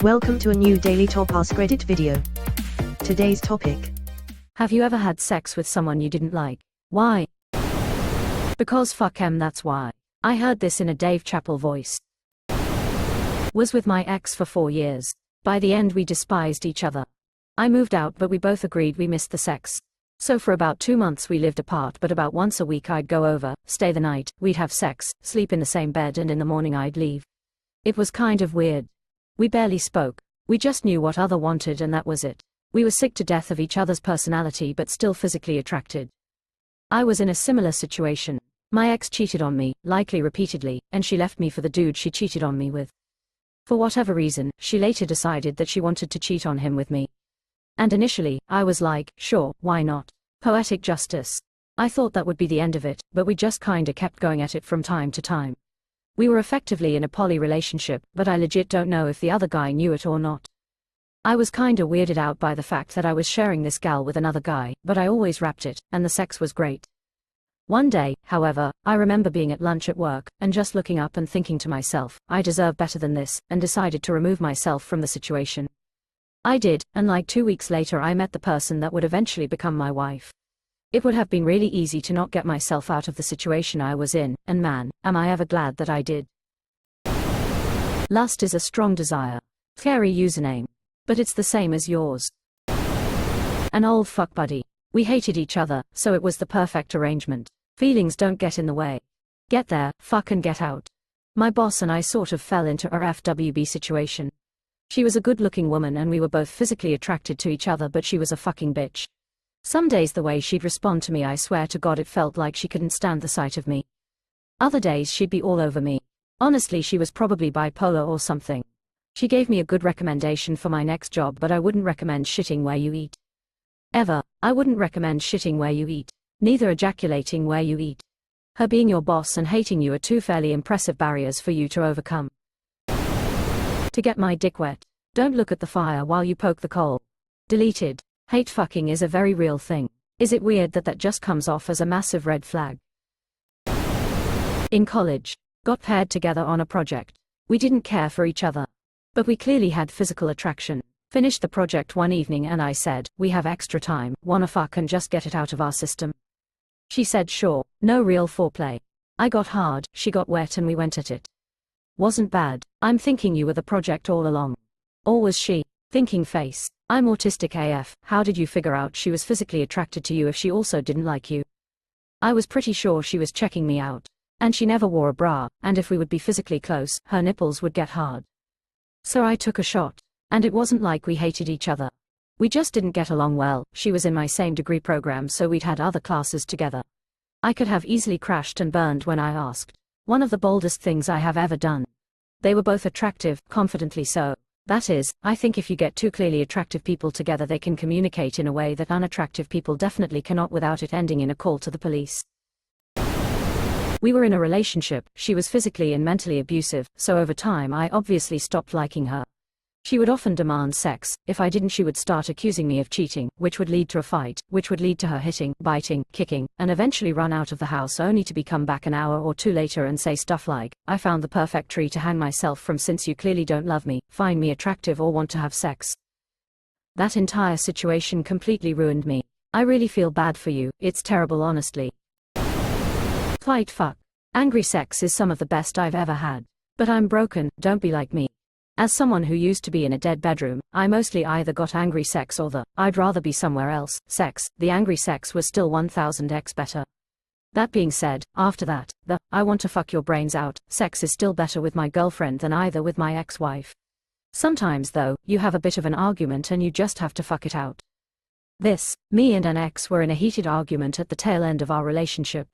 Welcome to a new Daily Top AskReddit video. Today's topic. Have you ever had sex with someone you didn't like? Why? Because fuck 'em, that's why. I heard this in a Dave Chappelle voice. Was with my ex for 4 years. By the end we despised each other. I moved out but we both agreed we missed the sex. So for about 2 months we lived apart, but about once a week I'd go over, stay the night, we'd have sex, sleep in the same bed, and in the morning I'd leave. It was kind of weird. We barely spoke. We just knew what other wanted and that was it. We were sick to death of each other's personality but still physically attracted. I was in a similar situation. My ex cheated on me, likely repeatedly, and she left me for the dude she cheated on me with. For whatever reason, she later decided that she wanted to cheat on him with me. And initially, I was like, sure, why not? Poetic justice. I thought that would be the end of it, but we just kinda kept going at it from time to time. We were effectively in a poly relationship, but I legit don't know if the other guy knew it or not. I was kinda weirded out by the fact that I was sharing this gal with another guy, but I always wrapped it, and the sex was great. One day, however, I remember being at lunch at work, and just looking up and thinking to myself, I deserve better than this, and decided to remove myself from the situation. I did, and like 2 weeks later I met the person that would eventually become my wife. It would have been really easy to not get myself out of the situation I was in, and man, am I ever glad that I did. Lust is a strong desire. Scary username. But it's the same as yours. An old fuck buddy. We hated each other, so it was the perfect arrangement. Feelings don't get in the way. Get there, fuck and get out. My boss and I sort of fell into a FWB situation. She was a good-looking woman and we were both physically attracted to each other, but she was a fucking bitch. Some days the way she'd respond to me, I swear to God it felt like she couldn't stand the sight of me. Other days she'd be all over me. Honestly, she was probably bipolar or something. She gave me a good recommendation for my next job, but I wouldn't recommend shitting where you eat. Ever. I wouldn't recommend shitting where you eat. Neither ejaculating where you eat. Her being your boss and hating you are two fairly impressive barriers for you to overcome. To get my dick wet. Don't look at the fire while you poke the coal. Deleted. Hate fucking is a very real thing. Is it weird that that just comes off as a massive red flag? In college. Got paired together on a project. We didn't care for each other. But we clearly had physical attraction. Finished the project one evening and I said, we have extra time, wanna fuck and just get it out of our system? She said sure, no real foreplay. I got hard, she got wet and we went at it. Wasn't bad. I'm thinking you were the project all along. Or was she? Thinking face. I'm autistic AF, how did you figure out she was physically attracted to you if she also didn't like you? I was pretty sure she was checking me out. And she never wore a bra, and if we would be physically close, her nipples would get hard. So I took a shot. And it wasn't like we hated each other. We just didn't get along well. She was in my same degree program, so we'd had other classes together. I could have easily crashed and burned when I asked. One of the boldest things I have ever done. They were both attractive, confidently so. That is, I think if you get two clearly attractive people together they can communicate in a way that unattractive people definitely cannot without it ending in a call to the police. We were in a relationship, she was physically and mentally abusive, so over time I obviously stopped liking her. She would often demand sex. If I didn't she would start accusing me of cheating, which would lead to a fight, which would lead to her hitting, biting, kicking, and eventually run out of the house only to be come back an hour or two later and say stuff like, I found the perfect tree to hang myself from since you clearly don't love me, find me attractive or want to have sex. That entire situation completely ruined me. I really feel bad for you, it's terrible honestly. Fight fuck. Angry sex is some of the best I've ever had. But I'm broken, don't be like me. As someone who used to be in a dead bedroom, I mostly either got angry sex or the, I'd rather be somewhere else, sex. The angry sex was still 1000x better. That being said, after that, the, I want to fuck your brains out, sex is still better with my girlfriend than either with my ex-wife. Sometimes though, you have a bit of an argument and you just have to fuck it out. Me and an ex were in a heated argument at the tail end of our relationship.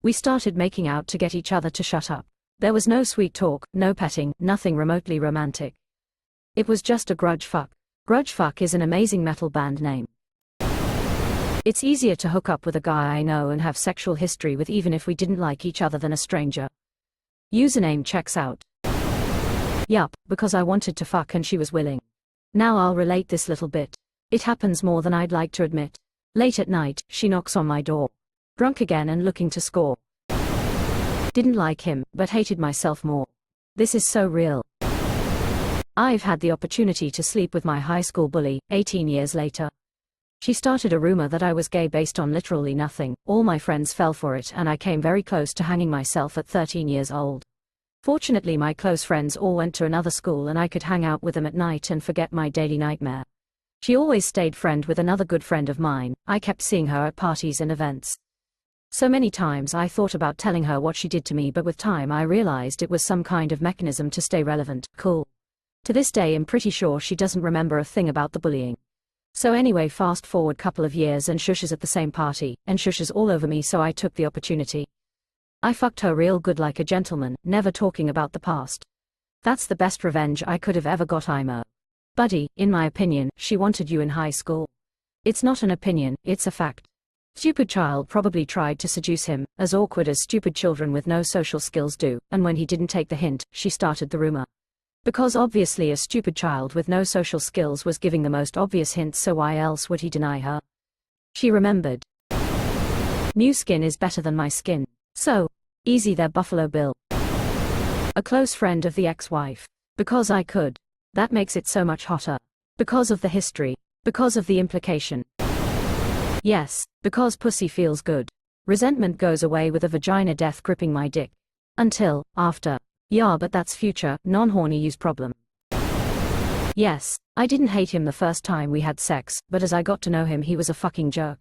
We started making out to get each other to shut up. There was no sweet talk, no petting, nothing remotely romantic. It was just a grudge fuck. Grudge fuck is an amazing metal band name. It's easier to hook up with a guy I know and have sexual history with even if we didn't like each other than a stranger. Username checks out. Yup, because I wanted to fuck and she was willing. Now I'll relate this little bit. It happens more than I'd like to admit. Late at night, she knocks on my door. Drunk again and looking to score. Didn't like him, but hated myself more. This is so real. I've had the opportunity to sleep with my high school bully, 18 years later. She started a rumor that I was gay based on literally nothing. All my friends fell for it and I came very close to hanging myself at 13 years old. Fortunately my close friends all went to another school and I could hang out with them at night and forget my daily nightmare. She always stayed friend with another good friend of mine. I kept seeing her at parties and events. So many times I thought about telling her what she did to me, but with time I realized it was some kind of mechanism to stay relevant, cool. To this day I'm pretty sure she doesn't remember a thing about the bullying. So anyway, fast forward couple of years and Shush is at the same party, and Shush is all over me, so I took the opportunity. I fucked her real good like a gentleman, never talking about the past. That's the best revenge I could have ever got. Buddy, in my opinion, she wanted you in high school. It's not an opinion, it's a fact. Stupid child probably tried to seduce him, as awkward as stupid children with no social skills do, and when he didn't take the hint, she started the rumor. Because obviously a stupid child with no social skills was giving the most obvious hints, so why else would he deny her? She remembered. New skin is better than my skin. So, easy there, Buffalo Bill. A close friend of the ex-wife. Because I could. That makes it so much hotter. Because of the history. Because of the implication. Yes, because pussy feels good. Resentment goes away with a vagina death gripping my dick. Until, after. Yeah, but that's future, non-horny use problem. Yes, I didn't hate him the first time we had sex, but as I got to know him he was a fucking jerk.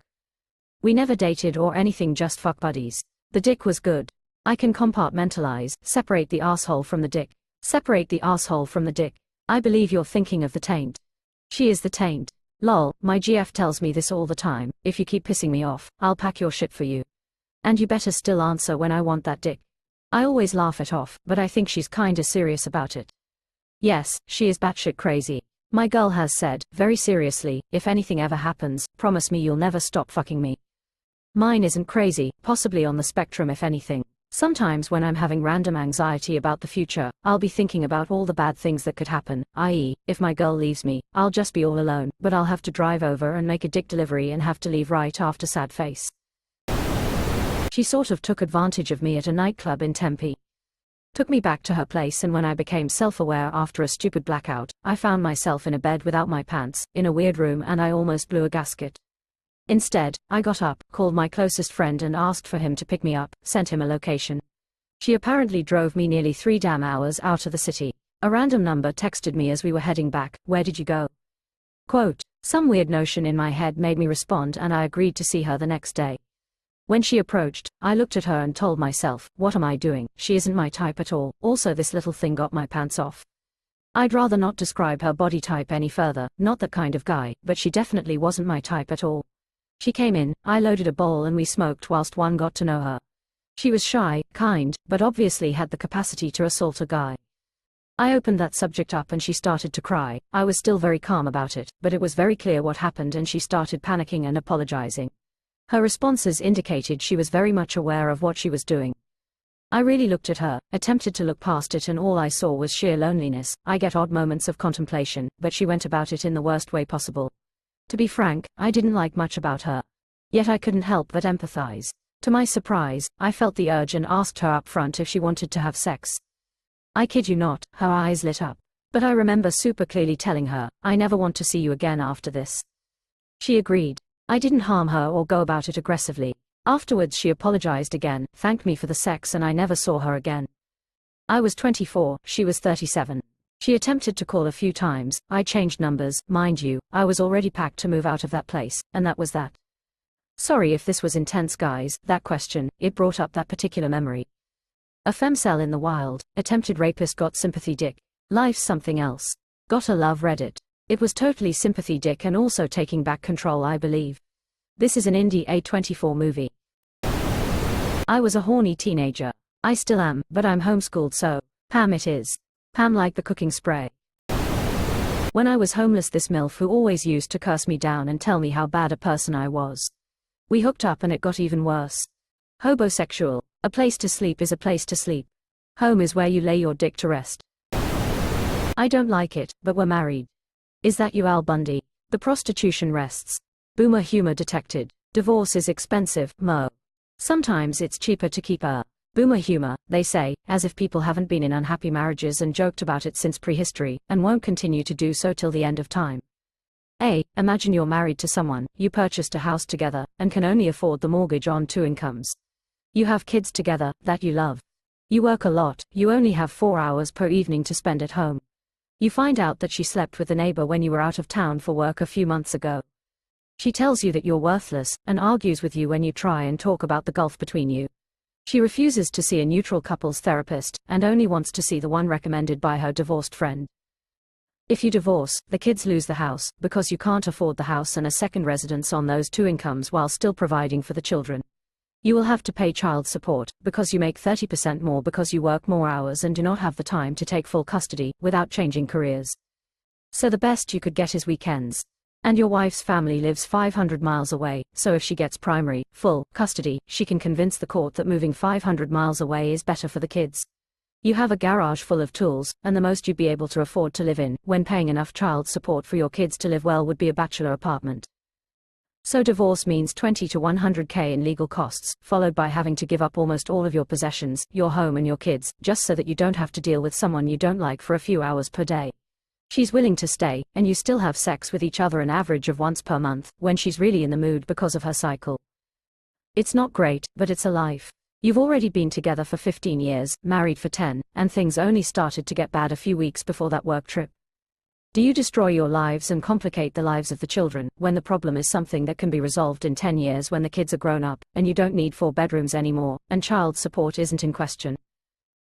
We never dated or anything, just fuck buddies. The dick was good. I can compartmentalize, separate the asshole from the dick. Separate the asshole from the dick. I believe you're thinking of the taint. She is the taint. Lol, my GF tells me this all the time. If you keep pissing me off, I'll pack your shit for you. And you better still answer when I want that dick. I always laugh it off, but I think she's kinda serious about it. Yes, she is batshit crazy. My girl has said, very seriously, if anything ever happens, promise me you'll never stop fucking me. Mine isn't crazy, possibly on the spectrum if anything. Sometimes when I'm having random anxiety about the future, I'll be thinking about all the bad things that could happen, i.e., if my girl leaves me, I'll just be all alone, but I'll have to drive over and make a dick delivery and have to leave right after, sad face. She sort of took advantage of me at a nightclub in Tempe. Took me back to her place, and when I became self-aware after a stupid blackout, I found myself in a bed without my pants, in a weird room, and I almost blew a gasket. Instead, I got up, called my closest friend and asked for him to pick me up, sent him a location. She apparently drove me nearly 3 damn hours out of the city. A random number texted me as we were heading back, "Where did you go?" Quote, some weird notion in my head made me respond, and I agreed to see her the next day. When she approached, I looked at her and told myself, what am I doing? She isn't my type at all. Also, this little thing got my pants off. I'd rather not describe her body type any further, not that kind of guy, but she definitely wasn't my type at all. She came in, I loaded a bowl and we smoked whilst one got to know her. She was shy, kind, but obviously had the capacity to assault a guy. I opened that subject up and she started to cry. I was still very calm about it, but it was very clear what happened and she started panicking and apologizing. Her responses indicated she was very much aware of what she was doing. I really looked at her, attempted to look past it, and all I saw was sheer loneliness. I get odd moments of contemplation, but she went about it in the worst way possible. To be frank, I didn't like much about her. Yet I couldn't help but empathize. To my surprise, I felt the urge and asked her up front if she wanted to have sex. I kid you not, her eyes lit up. But I remember super clearly telling her, I never want to see you again after this. She agreed. I didn't harm her or go about it aggressively. Afterwards she apologized again, thanked me for the sex, and I never saw her again. I was 24, she was 37. She attempted to call a few times. I changed numbers, mind you, I was already packed to move out of that place, and that was that. Sorry if this was intense, guys. That question, it brought up that particular memory. A femcel in the wild, attempted rapist got sympathy dick. Life's something else. Gotta love Reddit. It was totally sympathy dick and also taking back control, I believe. This is an indie A24 movie. I was a horny teenager. I still am, but I'm homeschooled, so Pam it is. Pam like the cooking spray. When I was homeless, this MILF who always used to curse me down and tell me how bad a person I was. We hooked up and it got even worse. Hobosexual. A place to sleep is a place to sleep. Home is where you lay your dick to rest. I don't like it, but we're married. Is that you, Al Bundy? The prostitution rests. Boomer humor detected. Divorce is expensive, Mo. Sometimes it's cheaper to keep her. Boomer humor, they say, as if people haven't been in unhappy marriages and joked about it since prehistory, and won't continue to do so till the end of time. Imagine you're married to someone, you purchased a house together, and can only afford the mortgage on 2 incomes. You have kids together, that you love. You work a lot, you only have 4 hours per evening to spend at home. You find out that she slept with the neighbor when you were out of town for work a few months ago. She tells you that you're worthless, and argues with you when you try and talk about the gulf between you. She refuses to see a neutral couples therapist, and only wants to see the one recommended by her divorced friend. If you divorce, the kids lose the house, because you can't afford the house and a second residence on those 2 incomes while still providing for the children. You will have to pay child support, because you make 30% more because you work more hours and do not have the time to take full custody, without changing careers. So the best you could get is weekends. And your wife's family lives 500 miles away, so if she gets primary, full, custody, she can convince the court that moving 500 miles away is better for the kids. You have a garage full of tools, and the most you'd be able to afford to live in, when paying enough child support for your kids to live well, would be a bachelor apartment. So divorce means 20 to 100K in legal costs, followed by having to give up almost all of your possessions, your home and your kids, just so that you don't have to deal with someone you don't like for a few hours per day. She's willing to stay, and you still have sex with each other an average of once per month, when she's really in the mood because of her cycle. It's not great, but it's a life. You've already been together for 15 years, married for 10, and things only started to get bad a few weeks before that work trip. Do you destroy your lives and complicate the lives of the children, when the problem is something that can be resolved in 10 years when the kids are grown up, and you don't need 4 bedrooms anymore, and child support isn't in question?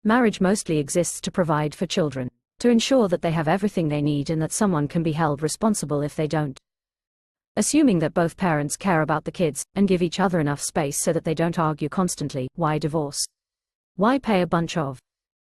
Marriage mostly exists to provide for children, to ensure that they have everything they need and that someone can be held responsible if they don't. Assuming that both parents care about the kids, and give each other enough space so that they don't argue constantly, why divorce? Why pay a bunch of